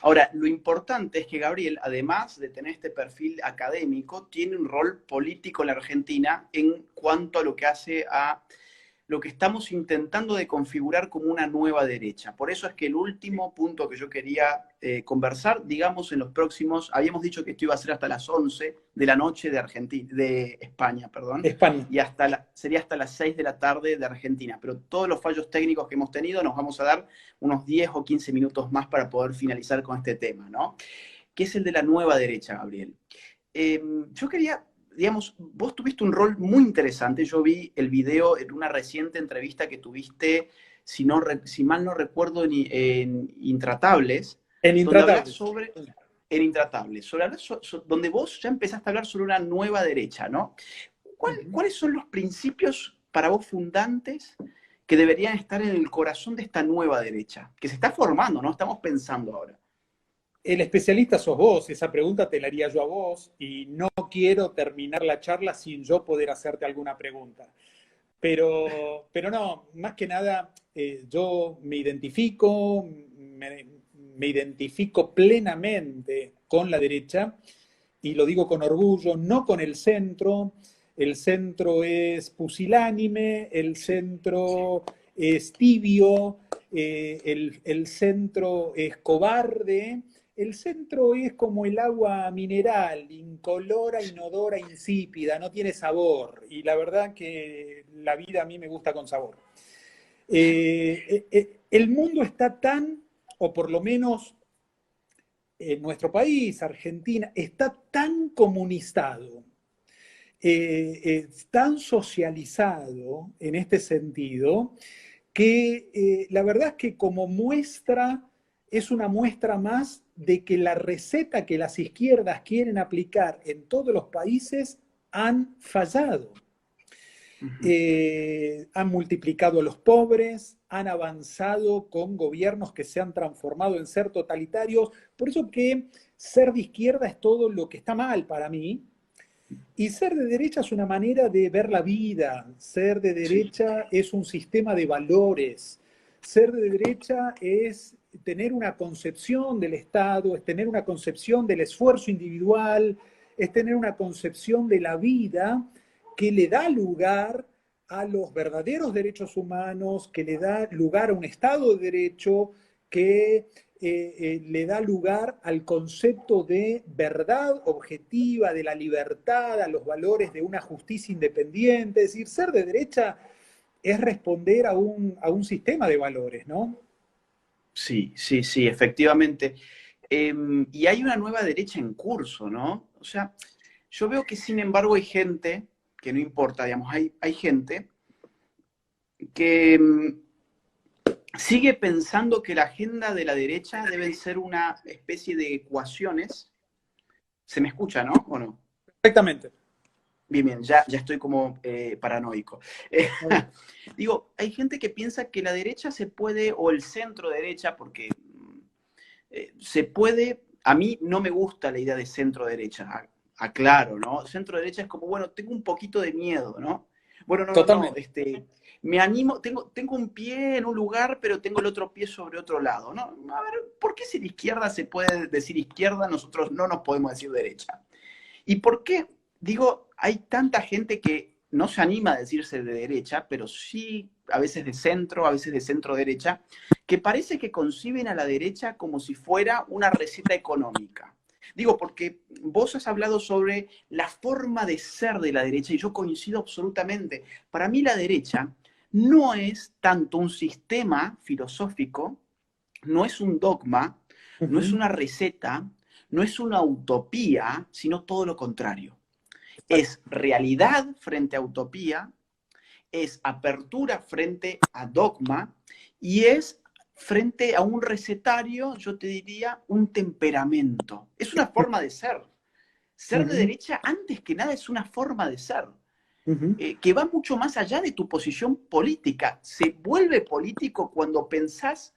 Ahora, lo importante es que Gabriel, además de tener este perfil académico, tiene un rol político en la Argentina en cuanto a lo que hace a lo que estamos intentando de configurar como una nueva derecha. Por eso es que el último punto que yo quería conversar, digamos, en los próximos, habíamos dicho que esto iba a ser hasta las 11 de la noche de Argentina, de España, perdón, España. y sería hasta las 6 de la tarde de Argentina. Pero todos los fallos técnicos que hemos tenido nos vamos a dar unos 10 o 15 minutos más para poder finalizar con este tema, ¿no? Que es el de la nueva derecha, Gabriel. Yo quería, digamos, vos tuviste un rol muy interesante. Yo vi el video en una reciente entrevista que tuviste, si mal no recuerdo, en Intratables, En donde hablas Intratables. sobre, en Intratables, donde vos ya empezaste a hablar sobre una nueva derecha, ¿no? ¿Cuáles son los principios para vos fundantes que deberían estar en el corazón de esta nueva derecha? Que se está formando, ¿no? Estamos pensando ahora. El especialista sos vos, esa pregunta te la haría yo a vos y no quiero terminar la charla sin yo poder hacerte alguna pregunta. Pero no, más que nada, yo me identifico plenamente con la derecha y lo digo con orgullo, no con el centro. El centro es pusilánime, el centro es tibio, el centro es cobarde. El centro es como el agua mineral, incolora, inodora, insípida, no tiene sabor. Y la verdad que la vida a mí me gusta con sabor. El mundo está tan, o por lo menos en nuestro país, Argentina, está tan comunizado, tan socializado en este sentido, que la verdad es que como muestra, es una muestra más de que la receta que las izquierdas quieren aplicar en todos los países han fallado. Han multiplicado a los pobres, han avanzado con gobiernos que se han transformado en ser totalitarios. Por eso que ser de izquierda es todo lo que está mal para mí, y ser de derecha es una manera de ver la vida, ser de Sí. derecha es un sistema de valores, ser de derecha es tener una concepción del Estado, es tener una concepción del esfuerzo individual, es tener una concepción de la vida que le da lugar a los verdaderos derechos humanos, que le da lugar a un Estado de Derecho, que le da lugar al concepto de verdad objetiva, de la libertad, a los valores de una justicia independiente. Es decir, ser de derecha es responder a un sistema de valores, ¿no? Sí, sí, sí, efectivamente. Y hay una nueva derecha en curso, ¿no? O sea, yo veo que sin embargo hay gente, que no importa, digamos, hay gente que sigue pensando que la agenda de la derecha deben ser una especie de ecuaciones. ¿Se me escucha, no? ¿O no? Perfectamente. Bien, bien, ya estoy como paranoico. Eh, digo, hay gente que piensa que la derecha se puede, o el centro derecha, porque se puede, a mí no me gusta la idea de centro derecha, aclaro, ¿no? Centro derecha es como, bueno, tengo un poquito de miedo, ¿no? Bueno, no, Totalmente. me animo, tengo un pie en un lugar, pero tengo el otro pie sobre otro lado, ¿no? A ver, ¿por qué si la izquierda se puede decir izquierda, nosotros no nos podemos decir derecha? ¿Y por qué, digo, hay tanta gente que no se anima a decirse de derecha, pero sí a veces de centro, a veces de centro derecha, que parece que conciben a la derecha como si fuera una receta económica? Digo, porque vos has hablado sobre la forma de ser de la derecha y yo coincido absolutamente. Para mí la derecha no es tanto un sistema filosófico, no es un dogma, Uh no es -huh. una receta, no es una utopía, sino todo lo contrario. Exacto. Es realidad frente a utopía, es apertura frente a dogma y es frente a un recetario, yo te diría, un temperamento. Es una forma de ser. Uh Ser de -huh. derecha, antes que nada, es una forma de ser, Uh -huh. que va mucho más allá de tu posición política. Se vuelve político cuando pensás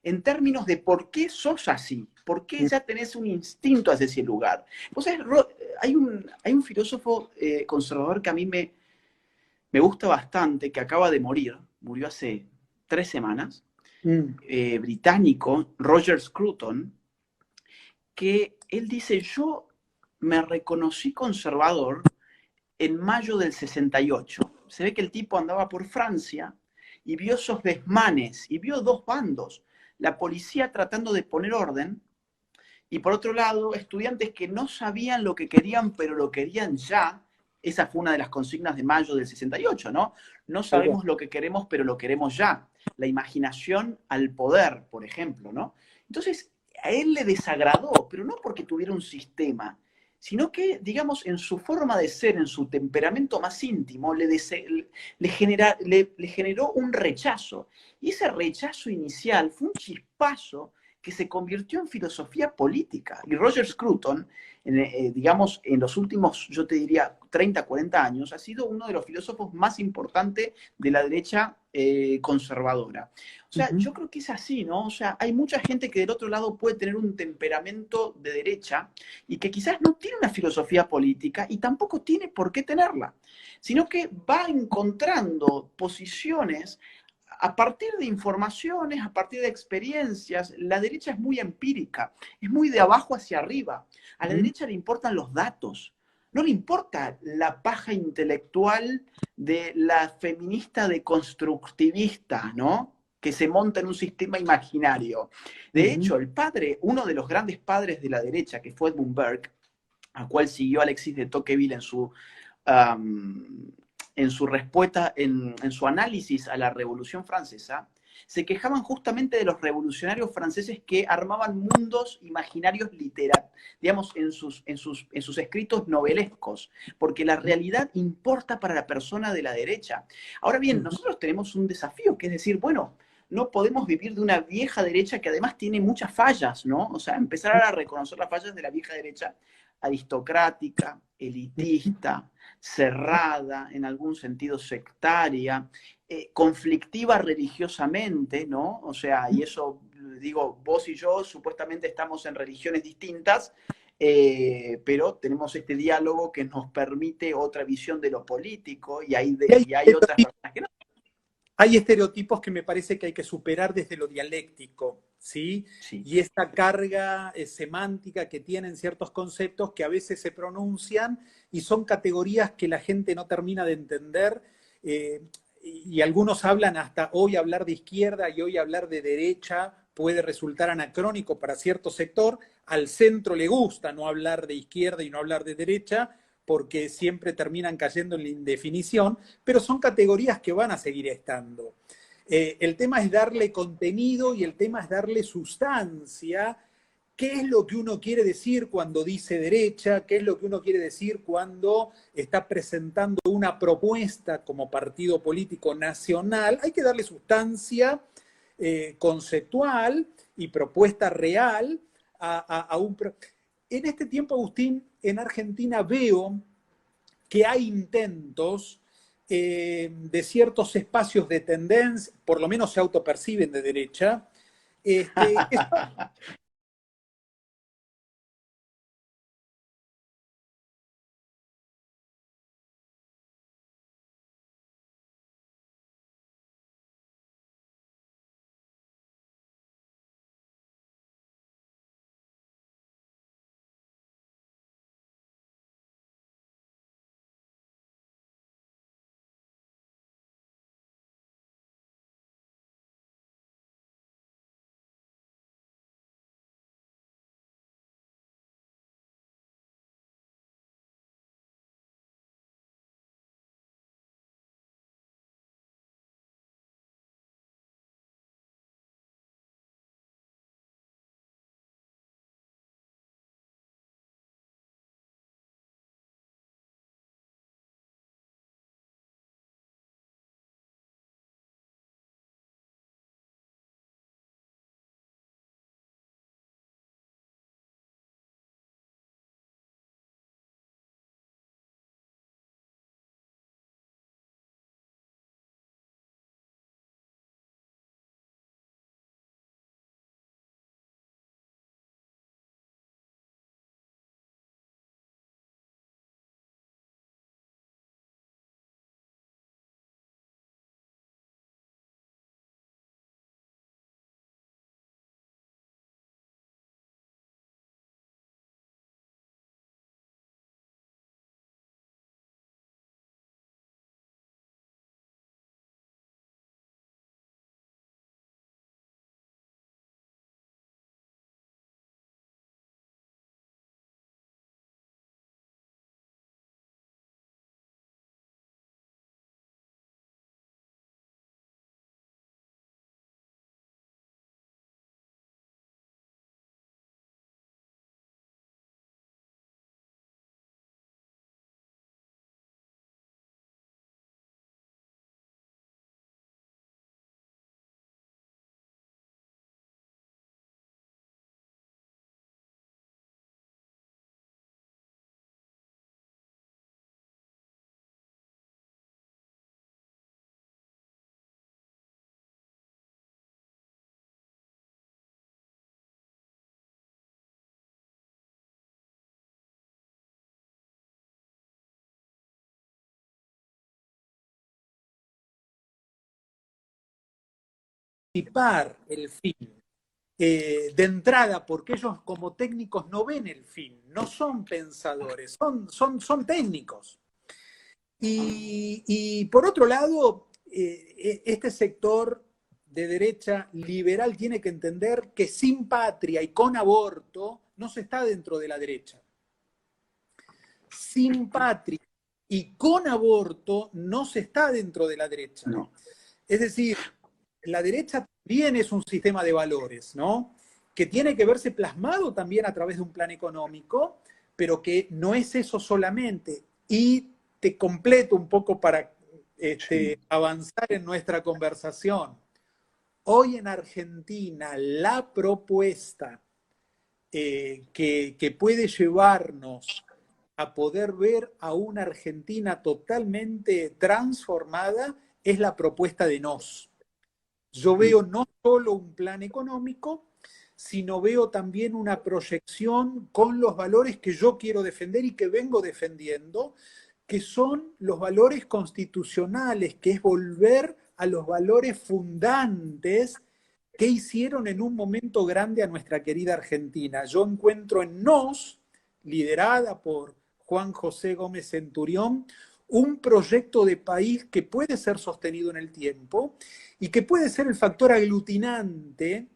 en términos de por qué sos así, por qué ya tenés un instinto hacia ese lugar. Vos sabés, hay un filósofo conservador que a mí me gusta bastante, que acaba de morir, murió hace 3 semanas, Uh -huh. británico, Roger Scruton, que él dice, yo me reconocí conservador en mayo del 68. Se ve que el tipo andaba por Francia y vio esos desmanes y vio dos bandos. La policía tratando de poner orden y por otro lado, estudiantes que no sabían lo que querían, pero lo querían ya. Esa fue una de las consignas de mayo del 68, ¿no? No Tal cual. sabemos lo que queremos, pero lo queremos ya. La imaginación al poder, por ejemplo, ¿no? Entonces, a él le desagradó, pero no porque tuviera un sistema, sino que, digamos, en su forma de ser, en su temperamento más íntimo, le generó un rechazo. Y ese rechazo inicial fue un chispazo que se convirtió en filosofía política. Y Roger Scruton, digamos, en los últimos, yo te diría, 30, 40 años, ha sido uno de los filósofos más importantes de la derecha conservadora. O sea, Ujú. yo creo que es así, ¿no? O sea, hay mucha gente que del otro lado puede tener un temperamento de derecha y que quizás no tiene una filosofía política y tampoco tiene por qué tenerla, sino que va encontrando posiciones a partir de informaciones, a partir de experiencias. La derecha es muy empírica, es muy de abajo hacia arriba. A la Ujú. derecha le importan los datos, no le importa la paja intelectual de la feminista deconstructivista, ¿no? Que se monta en un sistema imaginario. De Ujú. hecho, el padre, uno de los grandes padres de la derecha, que fue Edmund Burke, a cual siguió Alexis de Tocqueville en su respuesta, en su análisis a la Revolución Francesa, se quejaban justamente de los revolucionarios franceses que armaban mundos imaginarios literarios, digamos, en sus escritos novelescos, porque la realidad importa para la persona de la derecha. Ahora bien, Ujú. nosotros tenemos un desafío, que es decir, bueno, no podemos vivir de una vieja derecha que además tiene muchas fallas, ¿no? O sea, empezar a reconocer las fallas de la vieja derecha aristocrática, elitista, cerrada, en algún sentido sectaria, conflictiva religiosamente, ¿no? O sea, y eso, digo, vos y yo supuestamente estamos en religiones distintas, pero tenemos este diálogo que nos permite otra visión de lo político Y y hay otras personas que no. hay estereotipos que me parece que hay que superar desde lo dialéctico, ¿sí? Sí. Y esta carga semántica que tienen ciertos conceptos que a veces se pronuncian y son categorías que la gente no termina de entender. eh, y algunos hablan hasta hoy hablar de izquierda y hoy hablar de derecha puede resultar anacrónico para cierto sector. Al centro le gusta no hablar de izquierda y no hablar de derecha porque siempre terminan cayendo en la indefinición, pero son categorías que van a seguir estando. El tema es darle contenido y el tema es darle sustancia. ¿Qué es lo que uno quiere decir cuando dice derecha? ¿Qué es lo que uno quiere decir cuando está presentando una propuesta como partido político nacional? Hay que darle sustancia conceptual y propuesta real a un... En este tiempo, Agustín, en Argentina veo que hay intentos de ciertos espacios de tendencia, por lo menos se autoperciben de derecha, que anticipar el fin. De entrada, porque ellos como técnicos no ven el fin, no son pensadores, son técnicos. Y por otro lado, este sector de derecha liberal tiene que entender que sin patria y con aborto no se está dentro de la derecha. Sin patria y con aborto no se está dentro de la derecha. No. Es decir, la derecha también es un sistema de valores, ¿no? Que tiene que verse plasmado también a través de un plan económico, pero que no es eso solamente. Y te completo un poco para avanzar en nuestra conversación. Hoy en Argentina la propuesta que puede llevarnos a poder ver a una Argentina totalmente transformada es la propuesta de NOS. Yo veo no solo un plan económico, sino veo también una proyección con los valores que yo quiero defender y que vengo defendiendo, que son los valores constitucionales, que es volver a los valores fundantes que hicieron en un momento grande a nuestra querida Argentina. Yo encuentro en NOS, liderada por Juan José Gómez Centurión, un proyecto de país que puede ser sostenido en el tiempo y que puede ser el factor aglutinante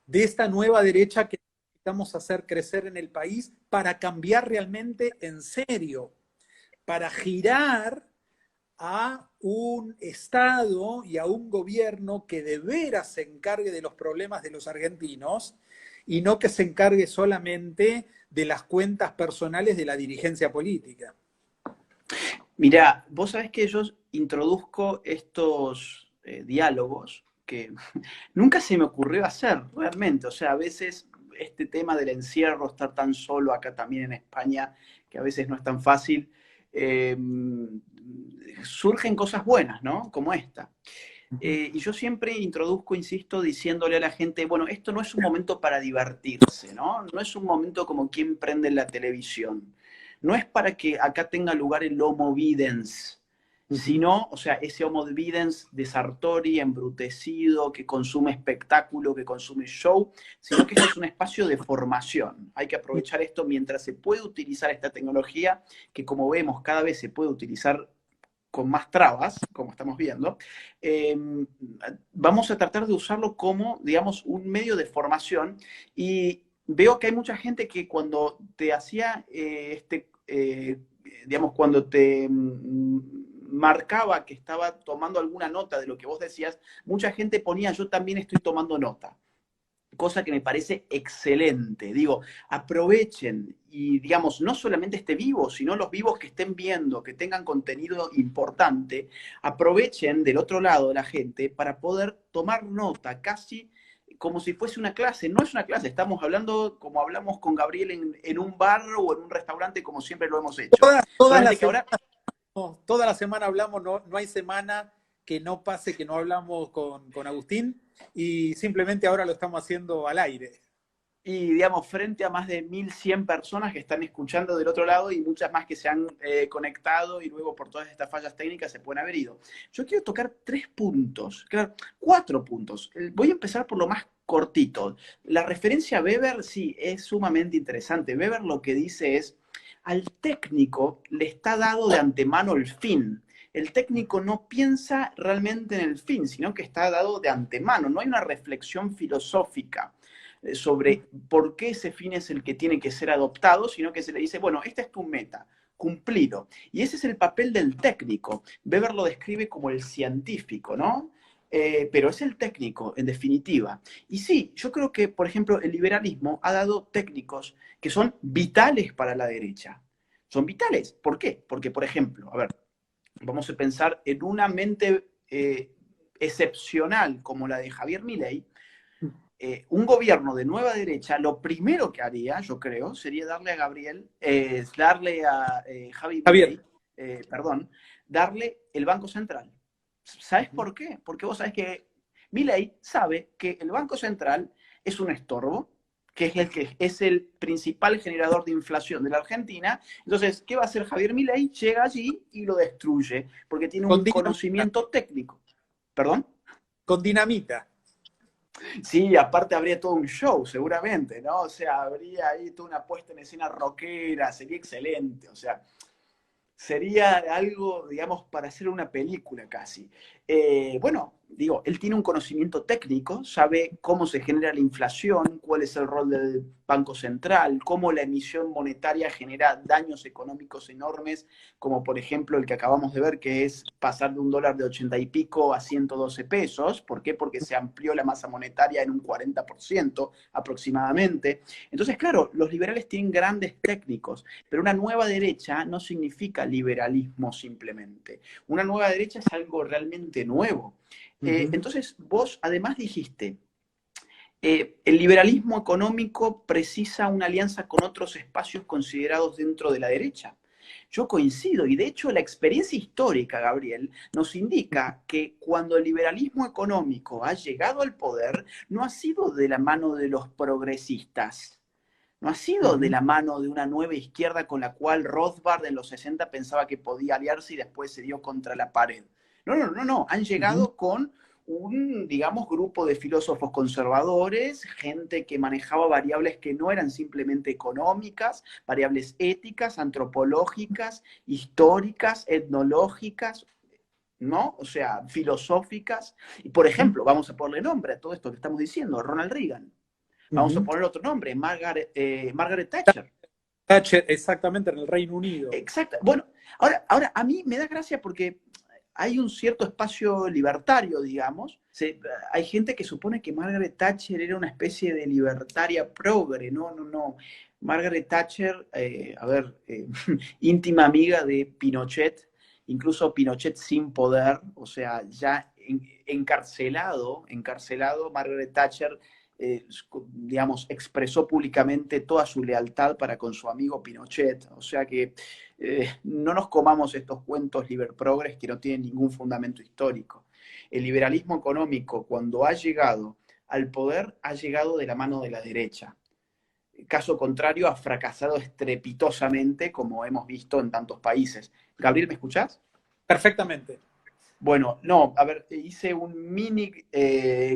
de esta nueva derecha que necesitamos hacer crecer en el país para cambiar realmente en serio, para girar a un Estado y a un gobierno que de veras se encargue de los problemas de los argentinos y no que se encargue solamente de las cuentas personales de la dirigencia política. Mirá, vos sabés que yo introduzco estos diálogos que nunca se me ocurrió hacer realmente. O sea, a veces este tema del encierro, estar tan solo acá también en España, que a veces no es tan fácil, surgen cosas buenas, ¿no? Como esta. Y yo siempre introduzco, insisto, diciéndole a la gente, bueno, esto no es un momento para divertirse, ¿no? No es un momento como quien prende la televisión. No es para que acá tenga lugar el homo videns, sino, o sea, ese homo videns de Sartori, embrutecido, que consume espectáculo, que consume show, sino que esto es un espacio de formación. Hay que aprovechar esto mientras se puede utilizar esta tecnología, que como vemos cada vez se puede utilizar con más trabas, como estamos viendo, vamos a tratar de usarlo como, digamos, un medio de formación. Y veo que hay mucha gente que cuando te hacía, digamos, cuando te marcaba que estaba tomando alguna nota de lo que vos decías, mucha gente ponía, yo también estoy tomando nota. Cosa que me parece excelente. Digo, aprovechen y, digamos, no solamente este vivo, sino los vivos que estén viendo, que tengan contenido importante, aprovechen del otro lado de la gente para poder tomar nota, casi como si fuese una clase. No es una clase, estamos hablando como hablamos con Gabriel en un bar o en un restaurante, como siempre lo hemos hecho. Toda la semana hablamos, no hay semana que no pase que no hablamos con Agustín, y simplemente ahora lo estamos haciendo al aire. Y, digamos, frente a más de 1.100 personas que están escuchando del otro lado y muchas más que se han conectado y luego por todas estas fallas técnicas se pueden haber ido. Yo quiero tocar 3 puntos, claro, 4 puntos. Voy a empezar por lo más cortito. La referencia a Weber, sí, es sumamente interesante. Weber lo que dice es, al técnico le está dado de antemano el fin. El técnico no piensa realmente en el fin, sino que está dado de antemano. No hay una reflexión filosófica sobre por qué ese fin es el que tiene que ser adoptado, sino que se le dice, bueno, esta es tu meta, cumplido. Y ese es el papel del técnico. Weber lo describe como el científico, ¿no? Pero es el técnico, en definitiva. Y sí, yo creo que, por ejemplo, el liberalismo ha dado técnicos que son vitales para la derecha. Son vitales. ¿Por qué? Porque, por ejemplo, a ver, vamos a pensar en una mente excepcional como la de Javier Milei. Un gobierno de nueva derecha, lo primero que haría, yo creo, sería darle a Javier Milei, darle el Banco Central. ¿Sabes por qué? Porque vos sabés que Milei sabe que el Banco Central es un estorbo, que es el principal generador de inflación de la Argentina. Entonces, ¿qué va a hacer Javier Milei? Llega allí y lo destruye, porque tiene un conocimiento técnico. ¿Perdón? Con dinamita. Sí, aparte habría todo un show, seguramente, ¿no? O sea, habría ahí toda una puesta en escena rockera, sería excelente, o sea, sería algo, digamos, para hacer una película casi. Bueno, digo, él tiene un conocimiento técnico, sabe cómo se genera la inflación, cuál es el rol del Banco Central, cómo la emisión monetaria genera daños económicos enormes, como por ejemplo el que acabamos de ver, que es pasar de un dólar de 80 y pico a 112 pesos. ¿Por qué? Porque se amplió la masa monetaria en un 40% aproximadamente. Entonces, claro, los liberales tienen grandes técnicos, pero una nueva derecha no significa liberalismo simplemente. Una nueva derecha es algo realmente nuevo. Ujú. Entonces, vos además dijiste, el liberalismo económico precisa una alianza con otros espacios considerados dentro de la derecha. Yo coincido, y de hecho la experiencia histórica, Gabriel, nos indica que cuando el liberalismo económico ha llegado al poder, no ha sido de la mano de los progresistas, no ha sido de Ujú. la mano de una nueva izquierda con la cual Rothbard en los 60 pensaba que podía aliarse y después se dio contra la pared. No, no, no, no. Han Ujú. llegado con un, digamos, grupo de filósofos conservadores, gente que manejaba variables que no eran simplemente económicas, variables éticas, antropológicas, históricas, etnológicas, ¿no? O sea, filosóficas. Y, por ejemplo, vamos a ponerle nombre a todo esto que estamos diciendo, Ronald Reagan. Vamos a Ujú. poner otro nombre, Margaret Thatcher. Thatcher, exactamente, en el Reino Unido. Exacto. Bueno, ahora a mí me da gracia porque hay un cierto espacio libertario, digamos. Hay gente que supone que Margaret Thatcher era una especie de libertaria progre. No, no, no. Margaret Thatcher, a ver, íntima amiga de Pinochet, incluso Pinochet sin poder, o sea, ya encarcelado, Margaret Thatcher, digamos, expresó públicamente toda su lealtad para con su amigo Pinochet. O sea que no nos comamos estos cuentos liberprogres que no tienen ningún fundamento histórico. El liberalismo económico, cuando ha llegado al poder, ha llegado de la mano de la derecha. Caso contrario, ha fracasado estrepitosamente, como hemos visto en tantos países. Gabriel, ¿me escuchás? Perfectamente. Bueno, no, a ver, hice un mini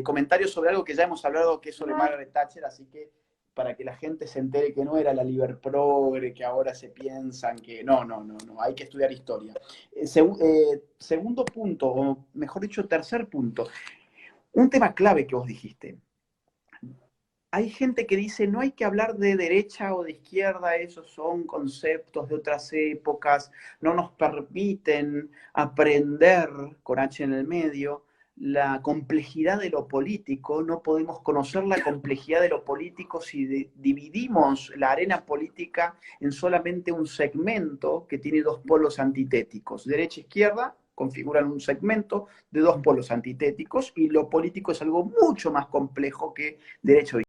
comentario sobre algo que ya hemos hablado, que es sobre Margaret Thatcher, así que para que la gente se entere que no era la Liverprogre, que ahora se piensan que no, no, no, no, hay que estudiar historia. Segundo punto, o mejor dicho, tercer punto, un tema clave que vos dijiste. Hay gente que dice no hay que hablar de derecha o de izquierda, esos son conceptos de otras épocas, no nos permiten aprender, con H en el medio, la complejidad de lo político, no podemos conocer la complejidad de lo político si dividimos la arena política en solamente un segmento que tiene dos polos antitéticos. Derecha e izquierda configuran un segmento de dos polos antitéticos y lo político es algo mucho más complejo que derecho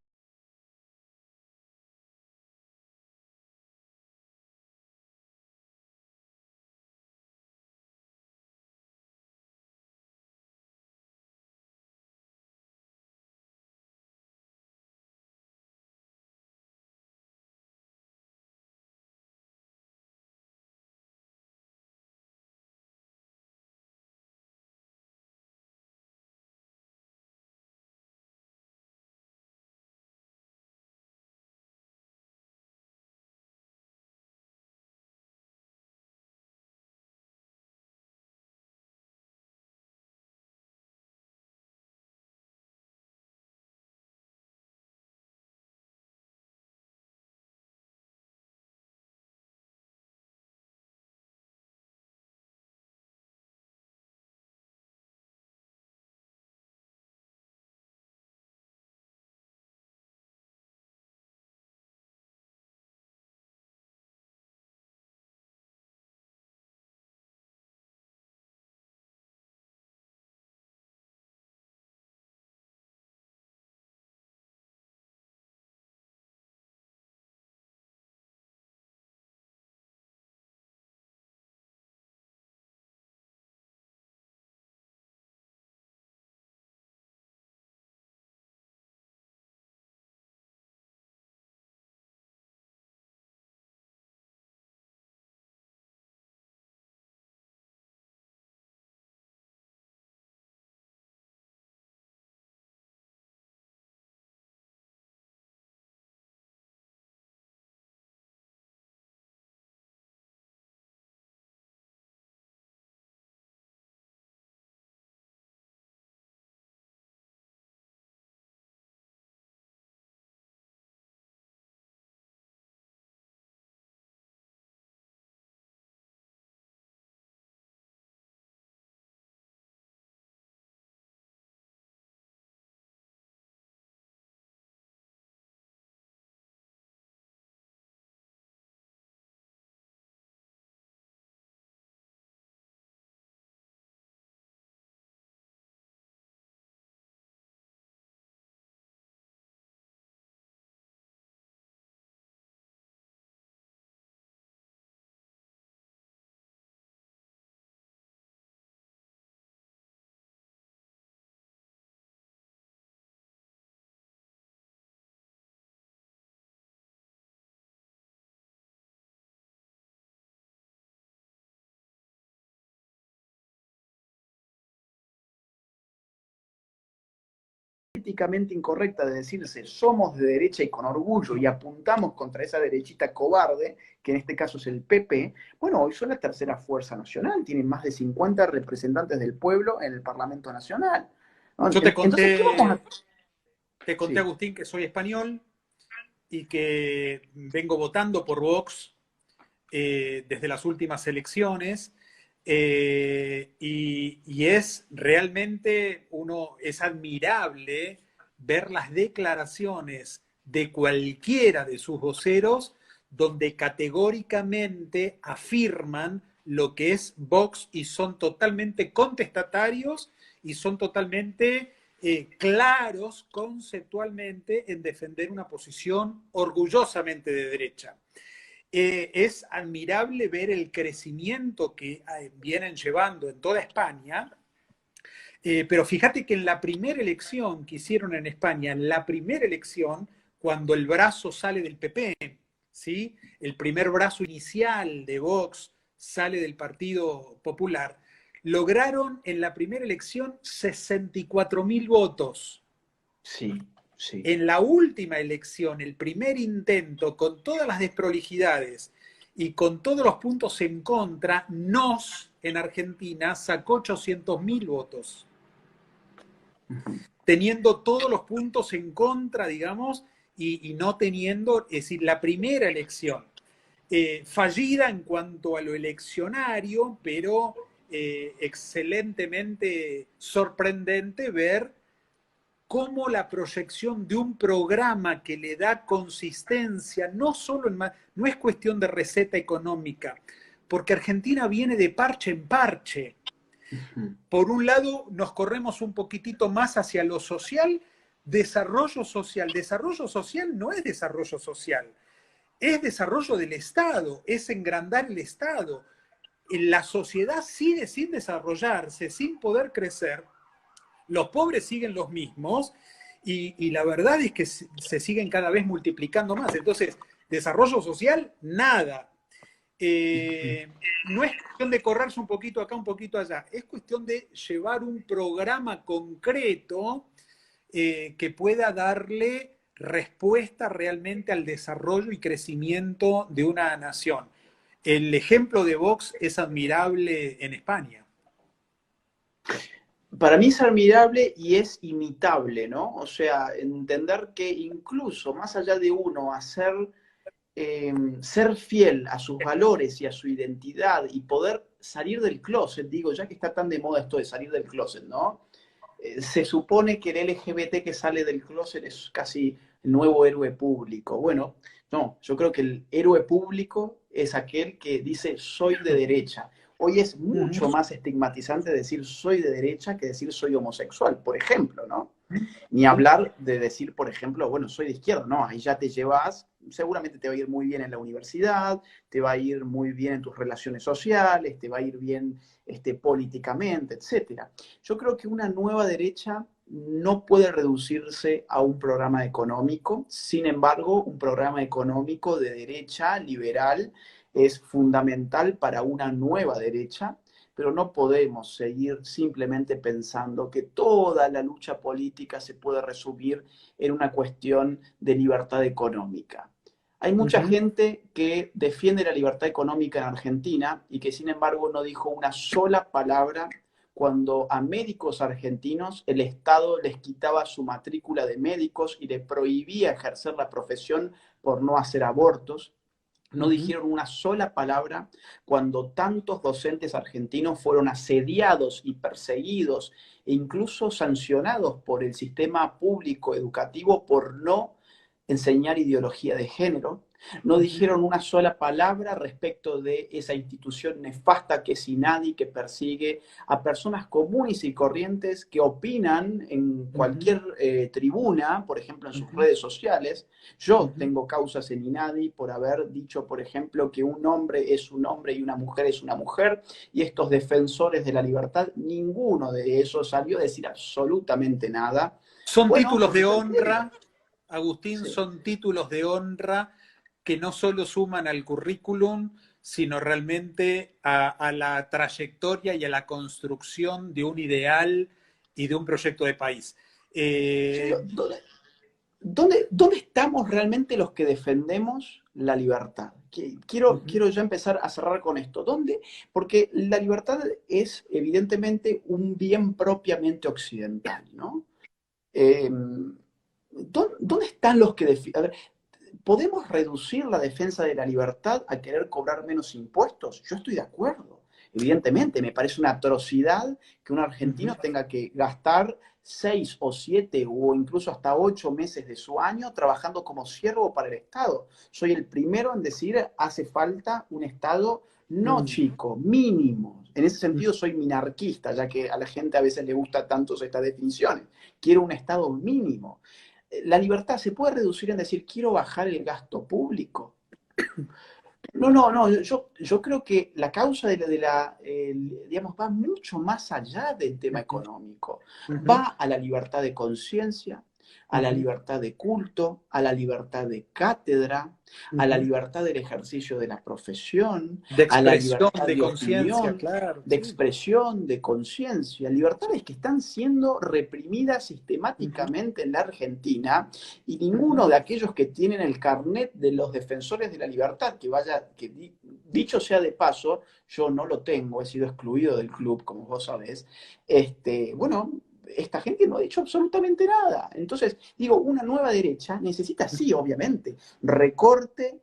políticamente incorrecta de decirse somos de derecha y con orgullo y apuntamos contra esa derechita cobarde, que en este caso es el PP, bueno, hoy son la tercera fuerza nacional, tienen más de 50 representantes del pueblo en el Parlamento Nacional. ¿No? Yo Entonces, ¿qué vamos a...? te conté, Sí, Agustín, que soy español y que vengo votando por Vox desde las últimas elecciones. Y es realmente es admirable ver las declaraciones de cualquiera de sus voceros donde categóricamente afirman lo que es Vox y son totalmente contestatarios y son totalmente claros conceptualmente en defender una posición orgullosamente de derecha. Es admirable ver el crecimiento que vienen llevando en toda España, pero fíjate que en la primera elección que hicieron en España, en la primera elección, cuando el brazo sale del PP, ¿sí? El primer brazo inicial de Vox sale del Partido Popular, lograron en la primera elección 64.000 votos. sí, sí. En la última elección, el primer intento, con todas las desprolijidades y con todos los puntos en contra, NOS en Argentina sacó 800.000 votos, teniendo todos los puntos en contra, digamos, y no teniendo, es decir, la primera elección. Fallida en cuanto a lo eleccionario, pero excelentemente sorprendente ver cómo la proyección de un programa que le da consistencia, no solo no es cuestión de receta económica, porque Argentina viene de parche en parche. Por un lado, nos corremos un poquitito más hacia lo social, desarrollo social. Desarrollo social no es desarrollo social, es desarrollo del Estado, es engrandar el Estado. La sociedad sigue sin desarrollarse, sin poder crecer, los pobres siguen los mismos y la verdad es que se siguen cada vez multiplicando más. Entonces, desarrollo social, nada. No es cuestión de correrse un poquito acá, un poquito allá, es cuestión de llevar un programa concreto que pueda darle respuesta realmente al desarrollo y crecimiento de una nación. El ejemplo de Vox es admirable en España. Para mí es admirable y es imitable, ¿no? O sea, entender que incluso más allá de uno hacer, ser fiel a sus valores y a su identidad y poder salir del closet, digo, ya que está tan de moda esto de salir del closet, ¿no? Se supone que el LGBT que sale del closet es casi el nuevo héroe público. Bueno, no, yo creo que el héroe público es aquel que dice soy de derecha. Hoy es mucho más estigmatizante decir soy de derecha que decir soy homosexual, por ejemplo, ¿no? Ni hablar de decir, por ejemplo, bueno, soy de izquierda, no, ahí ya te llevas, seguramente te va a ir muy bien en la universidad, te va a ir muy bien en tus relaciones sociales, te va a ir bien políticamente, etcétera. Yo creo que una nueva derecha no puede reducirse a un programa económico, sin embargo, un programa económico de derecha liberal es fundamental para una nueva derecha, pero no podemos seguir simplemente pensando que toda la lucha política se puede resumir en una cuestión de libertad económica. Hay mucha gente que defiende la libertad económica en Argentina y que sin embargo no dijo una sola palabra cuando a médicos argentinos el Estado les quitaba su matrícula de médicos y les prohibía ejercer la profesión por no hacer abortos. No dijeron una sola palabra cuando tantos docentes argentinos fueron asediados y perseguidos e incluso sancionados por el sistema público educativo por no enseñar ideología de género. No dijeron una sola palabra respecto de esa institución nefasta que es INADI, que persigue a personas comunes y corrientes que opinan en cualquier tribuna, por ejemplo en sus redes sociales. Yo tengo causas en INADI por haber dicho, por ejemplo, que un hombre es un hombre y una mujer es una mujer, y estos defensores de la libertad, ninguno de esos salió a decir absolutamente nada. Son Bueno, títulos porque de yo entiendo. honra, Agustín, Sí. son títulos de honra que no solo suman al currículum, sino realmente a la trayectoria y a la construcción de un ideal y de un proyecto de país. Yo digo, ¿dónde estamos realmente los que defendemos la libertad? Quiero ya empezar a cerrar con esto. ¿Dónde? Porque la libertad es evidentemente un bien propiamente occidental, ¿no? Eh, ¿Dónde están los que defienden? ¿Podemos reducir la defensa de la libertad a querer cobrar menos impuestos? Yo estoy de acuerdo. Evidentemente, me parece una atrocidad que un argentino tenga que gastar 6 o 7 o incluso hasta 8 meses de su año trabajando como siervo para el Estado. Soy el primero en decir, hace falta un Estado no chico, mínimo. En ese sentido soy minarquista, ya que a la gente a veces le gusta tanto estas definiciones. Quiero un Estado mínimo. La libertad se puede reducir en decir, quiero bajar el gasto público. No, yo creo que la causa digamos, va mucho más allá del tema económico. Va a la libertad de conciencia, a la libertad de culto, a la libertad de cátedra, a la libertad del ejercicio de la profesión, De a la expresión, libertad de de conciencia, opinión, claro. de expresión, de conciencia. Libertades que están siendo reprimidas sistemáticamente en la Argentina y ninguno de aquellos que tienen el carnet de los defensores de la libertad, dicho sea de paso, yo no lo tengo, he sido excluido del club, como vos sabés, bueno, esta gente no ha dicho absolutamente nada. Entonces, digo, una nueva derecha necesita, sí, obviamente, recorte,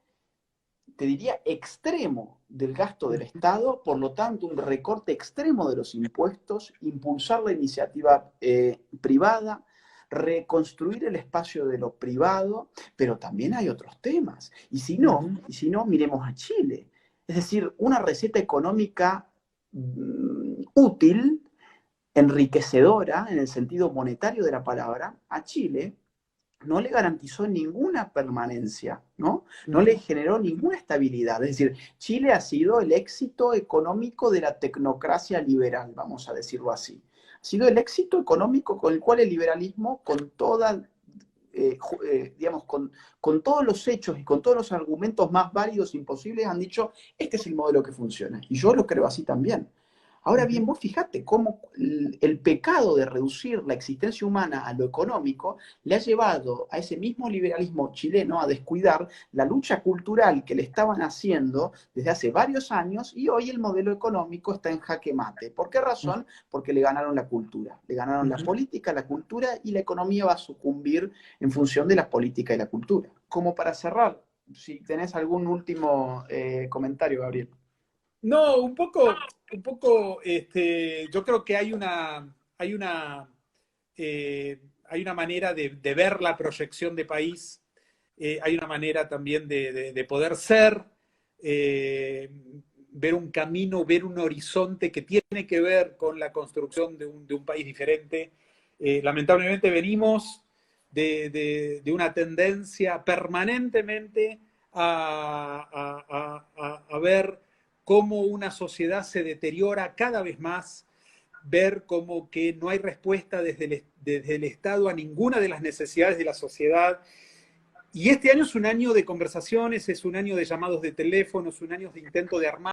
te diría, extremo del gasto del Estado, por lo tanto, un recorte extremo de los impuestos, impulsar la iniciativa privada, reconstruir el espacio de lo privado, pero también hay otros temas. Y si no, miremos a Chile. Es decir, una receta económica útil, enriquecedora en el sentido monetario de la palabra, a Chile no le garantizó ninguna permanencia, ¿no? No le generó ninguna estabilidad. Es decir, Chile ha sido el éxito económico de la tecnocracia liberal, vamos a decirlo así. Ha sido el éxito económico con el cual el liberalismo, digamos, con todos los hechos y con todos los argumentos más válidos imposibles, han dicho, este es el modelo que funciona. Y yo lo creo así también. Ahora bien, vos fijate cómo el pecado de reducir la existencia humana a lo económico le ha llevado a ese mismo liberalismo chileno a descuidar la lucha cultural que le estaban haciendo desde hace varios años y hoy el modelo económico está en jaque mate. ¿Por qué razón? Porque le ganaron la cultura, le ganaron la política, la cultura y la economía va a sucumbir en función de la política y la cultura. Como para cerrar, si tenés algún último comentario, Gabriel. No, yo creo que hay una manera de ver la proyección de país, hay una manera también de poder ser, ver un camino, ver un horizonte que tiene que ver con la construcción de un país diferente. Lamentablemente venimos de una tendencia permanentemente a ver cómo una sociedad se deteriora cada vez más, ver cómo que no hay respuesta desde el Estado a ninguna de las necesidades de la sociedad. Y este año es un año de conversaciones, es un año de llamados de teléfono, es un año de intento de armar